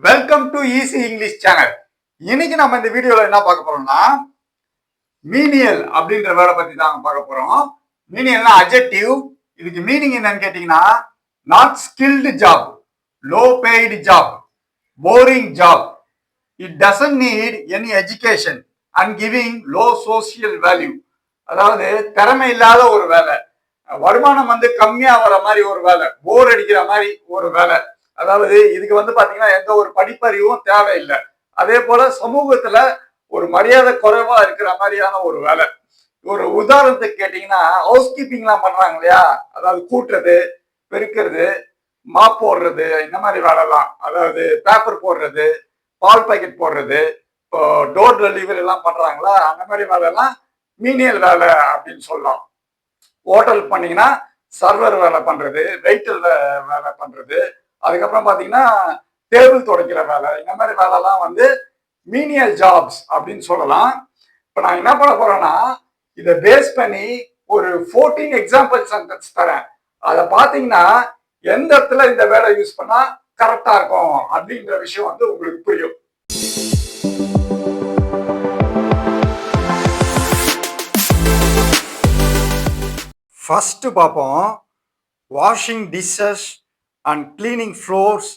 Welcome to easy English channel. இன்னைக்கு நம்ம இந்த வீடியோல என்ன பார்க்க போறோம்னா மீனியல் அப்படின்ற வேர்டை பத்தி தான் பார்க்க போறோம். மீனியல்னா அட்ஜெக்டிவ். இதுக்கு மீனிங் என்னன்னு கேட்டீங்கன்னா not skilled job, low paid job, boring job, it doesn't need any education and giving low social value. அதாவது திறமை இல்லாத ஒரு வேலை, வருமானம் கம்மியா வர மாதிரி ஒரு வேலை, போர் அடிக்கிற மாதிரி ஒரு வேலை. அதாவது இதுக்கு பாத்தீங்கன்னா எந்த ஒரு படிப்பறிவும் தேவையில்லை. அதே போல சமூகத்துல ஒரு மரியாதை குறைவா இருக்கிற மாதிரியான ஒரு வேலை. ஒரு உதாரணத்துக்கு கேட்டீங்கன்னா ஹவுஸ் கீப்பிங் எல்லாம் பண்றாங்க இல்லையா, அதாவது கூட்டுறது, பெருக்கிறது, மாப் போடுறது, இந்த மாதிரி வேலைலாம், அதாவது பேப்பர் போடுறது, பால் பாக்கெட் போடுறது, இப்போ டோர் டெலிவரி எல்லாம் பண்றாங்களா, அந்த மாதிரி வேலைலாம் மீனியல் வேலை அப்படின்னு சொல்லலாம். ஹோட்டல் பண்ணீங்கன்னா சர்வர் வேலை பண்றது, வெயிட்டர் வேலை பண்றது, அதுக்கப்புறம் பாத்தீங்கன்னா டேபிள் துடைக்கிற வேலை, இந்த மாதிரி வேலைலாம் மீனியல் ஜாப்ஸ் அப்படின்னு சொல்லலாம். இப்ப நான் என்ன பண்ண போறேன்னா இதை பேஸ் பண்ணி ஒரு 14 எக்ஸாம்பிள் சென்டென்ஸ் தரேன். அதை பாத்தீங்கன்னா எந்த இடத்துல இந்த வேலை யூஸ் பண்ணா கரெக்டா இருக்கும் அப்படின்ற விஷயம் உங்களுக்கு புரியும். ஃபர்ஸ்ட் பார்ப்போம். Washing dishes and cleaning floors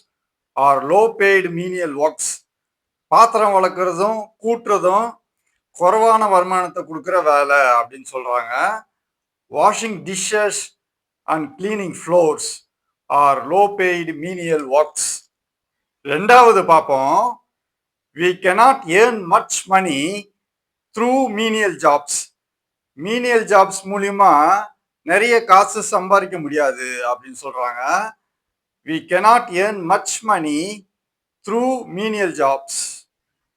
are low paid menial works. பாத்திரம் வளர்க்குறதும் கூட்டுறதும் குறைவான வருமானத்தை கொடுக்குற வேலை அப்படின்னு சொல்றாங்க. Washing dishes and cleaning floors are low paid menial works. ரெண்டாவது பார்ப்போம். we cannot earn much money through menial jobs. menial jobs மூலியமா நிறைய காசு சம்பாதிக்க முடியாது அப்படின்னு சொல்றாங்க. we cannot earn much money through menial jobs.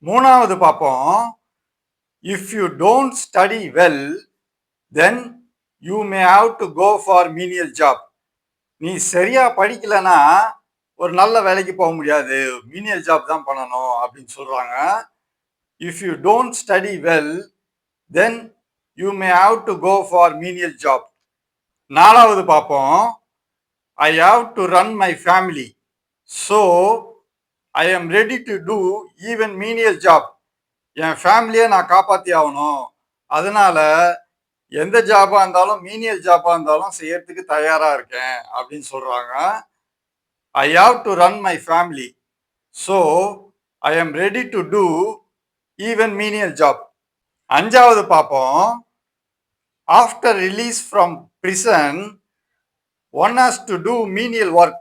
மூணாவது பார்ப்போம். if you don't study well then you may have to go for menial job. நீ சரியா படிக்கலனா ஒரு நல்ல வேலைக்கு போக முடியாது, மீனியல் ஜாப் தான் பண்ணணும் அப்படின்னு சொல்றாங்க. if you don't study well then you may have to go for menial job. நாலாவது பார்ப்போம். I have to run my family so I am ready to do even menial job. என் ஃபேமிலியை நான் காப்பாற்றி ஆகணும், அதனால எந்த ஜாபா இருந்தாலும் மீனியல் ஜாபா இருந்தாலும் செய்யறதுக்கு தயாரா இருக்கேன் அப்படின்னு சொல்றாங்க. I have to run my family so I am ready to do even menial job. அஞ்சாவது பார்ப்போம். after release from prison one has to do menial work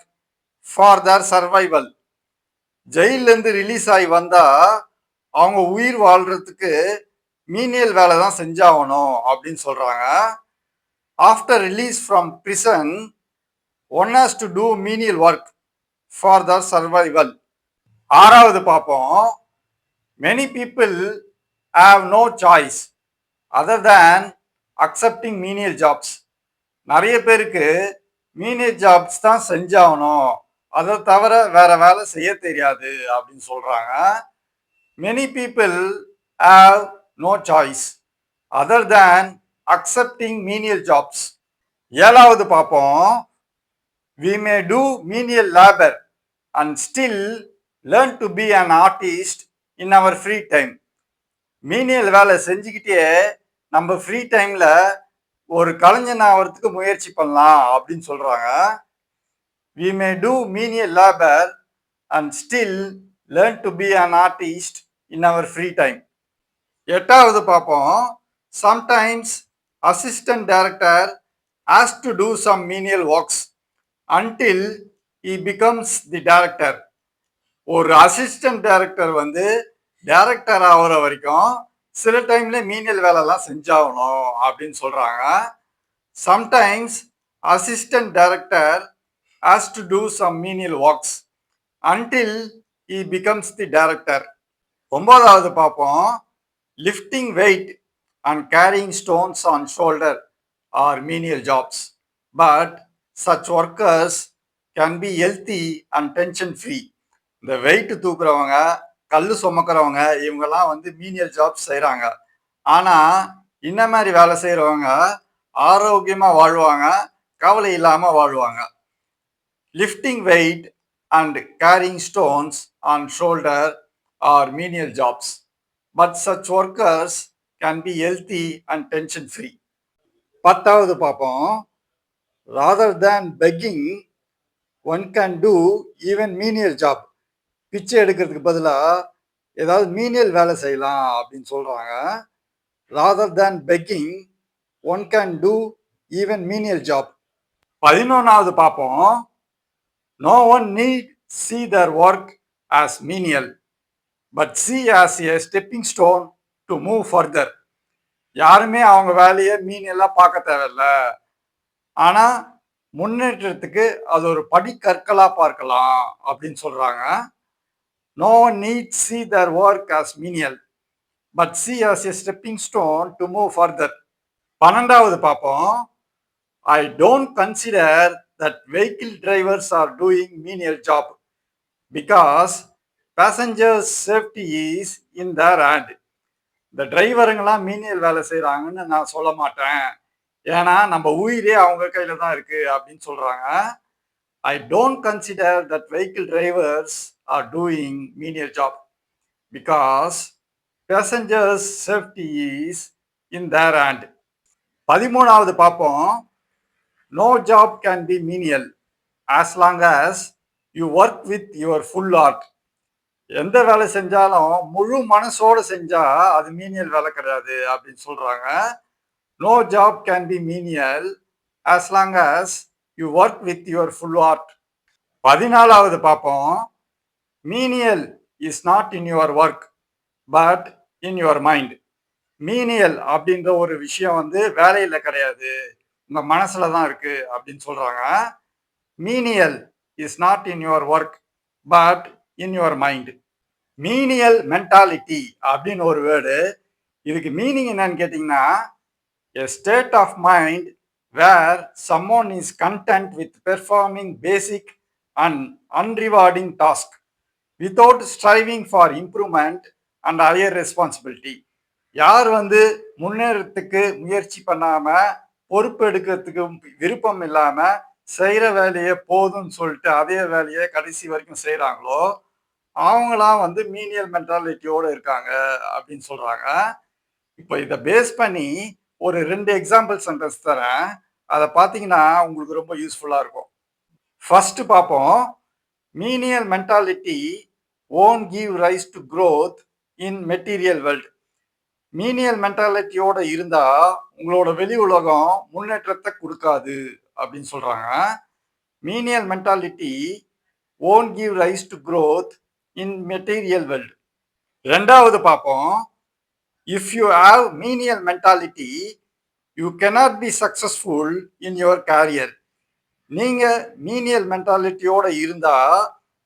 for their survival. ஜெயிலிருந்து ரிலீஸ் ஆகி வந்தா அவங்க உயிர் வாழ்றதுக்கு மீனியல் வேலை தான் செஞ்சாகணும் அப்படின்னு சொல்றாங்க. After release from prison one has to do menial work for the survival. ஆறாவது பார்ப்போம். Many people have no choice other than accepting menial jobs. நிறைய பேருக்கு மீனியல் ஜாப்ஸ் தான் செஞ்சாகணும், அதை தவிர வேற வேலை செய்ய தெரியாது அப்படின்னு சொல்றாங்க. many people have no choice other than accepting menial jobs. ஏழாவது பார்ப்போம். we may do menial labor and still learn to be an artist in our free time. Menial வேலை செஞ்சுக்கிட்டே நம்ம ஃப்ரீ டைம்ல ஒரு கலைஞன் ஆகிறதுக்கு முயற்சி பண்ணலாம் அப்படின்னு சொல்றாங்க. we may do menial labor and still learn to be an artist in our free time. எட்டாவது பார்ப்போம். sometimes assistant director has to do some menial works until he becomes the director. ஒரு அசிஸ்டன்ட் டைரக்டர் டைரக்டர் ஆகிற வரைக்கும் சில டைம்ல menial வேலைலாம் செஞ்சாகணும் அப்படின்னு சொல்றாங்க. sometimes assistant director has to do some menial works until he becomes the director. ஒன்பதாவது பார்ப்போம். Lifting weight and carrying stones on shoulder are menial jobs but such workers can be healthy and tension free. இந்த weight தூக்குறவங்க, கல் சுமக்கிறவங்க, இவங்கெல்லாம் menial jobs செய்கிறாங்க. ஆனால் இந்த மாதிரி வேலை செய்கிறவங்க ஆரோக்கியமாக வாழ்வாங்க, கவலை இல்லாமல் வாழ்வாங்க. Lifting weight and carrying stones on shoulder or menial jobs. But such workers can be healthy and tension free. பத்தாவது பார்ப்போம். Rather than begging, one can do even menial job. பிச்சை எடுக்கிறதுக்கு பதிலாக ஏதாவது மீனியல் வேலை செய்யலாம் அப்படின்னு சொல்றாங்க. Rather than begging, one can do even menial job. 11வது பார்ப்போம். No one need see their work as menial, but see as a stepping stone to move further. யாருமே அவங்க வேலையை மீனியெல்லாம் பார்க்க தேவையில்ல, ஆனா முன்னேற்றத்துக்கு அது ஒரு படிக்கற்களா பார்க்கலாம் அப்படின்னு சொல்றாங்க. No one needs see their work as menial, but see as a stepping stone to move further. 12வது பார்ப்போம். I don't consider that vehicle drivers are doing menial job because passengers safety is in their hand. இந்த டிரைவருங்கெல்லாம் menial வேலை செய்யறாங்கன்னு நான் சொல்ல மாட்டேன், ஏன்னா நம்ம உயிரே அவங்க கையில தான் இருக்கு அப்படின்னு சொல்றாங்க. I don't consider that vehicle drivers are doing menial job because passengers safety is in their hand. 13வது பார்ப்போம். No job can be menial as long as you work with your full heart. எந்த வேலை செஞ்சாலும் முழு மனசோட செஞ்சா அது menial வேலை கிடையாது அப்படின்னு சொல்றாங்க. No job can be menial as long as you work with your full heart. 14வது பார்ப்போம். Menial is not in your work but in your mind. Menial அப்படின்ற ஒரு விஷயம் வேலையில கிடையாது, உங்க மனசுல தான் இருக்கு அப்படின்னு சொல்றாங்க. Menial is not in your work but in your mind. Menial mentality அப்படின்னு ஒரு வேர்டு, இதுக்கு மீனிங் என்னன்னு கேட்டீங்கன்னா, a state of mind where someone is content with performing basic and unrewarding task without striving for improvement and higher responsibility. யார் முன்னேறத்துக்கு முயற்சி பண்ணாம பொறுப்பு எடுக்கிறதுக்கு விருப்பம் இல்லாம செய்யற வேலையை போதும்னு சொல்லிட்டு அதே வேலையை கடைசி வரைக்கும் செய்யறாங்களோ அவங்களாம் மீனியல் மென்டாலிட்டியோட இருக்காங்க அப்படின்னு சொல்றாங்க. இப்போ இதை பேஸ் பண்ணி ஒரு 2 எக்ஸாம்பிள் சென்டென்ஸ் தரேன், அதை பார்த்தீங்கன்னா உங்களுக்கு ரொம்ப யூஸ்ஃபுல்லா இருக்கும். ஃபர்ஸ்ட் பார்ப்போம். Menial mentality won't give rise to growth in material world. Menial மென்டாலிட்டியோட இருந்தா உங்களோட வெளி உலகம் முன்னேற்றத்தை கொடுக்காது அப்படின்னு சொல்றாங்க. Menial mentality won't give rise to growth in material world. ரெண்டாவது பார்ப்போம். If you have menial mentality, you cannot be successful in your career. நீங்க மீனியல் மென்டாலிட்டியோட இருந்தா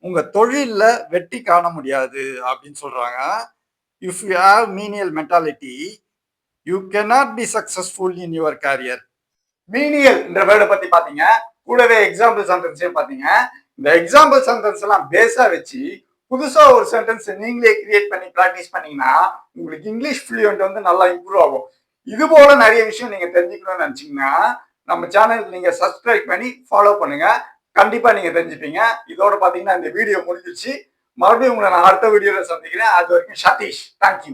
உங்க தொழில்ல வெற்றி காண முடியாது அப்படின்னு சொல்றாங்க. If you have menial mentality, you cannot be successful in your career. Menial என்ற வேர்டை பத்தி பாத்தீங்க, கூடவே எக்ஸாம்பிள் சென்டென்ஸையும் பாத்தீங்க. இந்த எக்ஸாம்பிள் சென்டென்ஸ் எல்லாம் பேஸா வச்சு புதுசா ஒரு சென்டென்ஸ் நீங்களே கிரியேட் பண்ணி பிராக்டிஸ் பண்ணீங்கன்னா உங்களுக்கு இங்கிலீஷ் ஃப்ளூயன்ட் நல்லா இம்ப்ரூவ் ஆகும். இது போல நிறைய விஷயம் நீங்க தெரிஞ்சுக்கணும்னு நினைச்சீங்கன்னா நம்ம சேனலுக்கு நீங்க சப்ஸ்கிரைப் பண்ணி ஃபாலோ பண்ணுங்க, கண்டிப்பா நீங்க தெரிஞ்சுப்பீங்க. இதோட பாத்தீங்கன்னா இந்த வீடியோ முடிஞ்சிருச்சு. மறுபடியும் உங்களை நான் அடுத்த வீடியோல சந்திக்கிறேன். அது வரைக்கும் சதீஷ். தேங்க்யூ.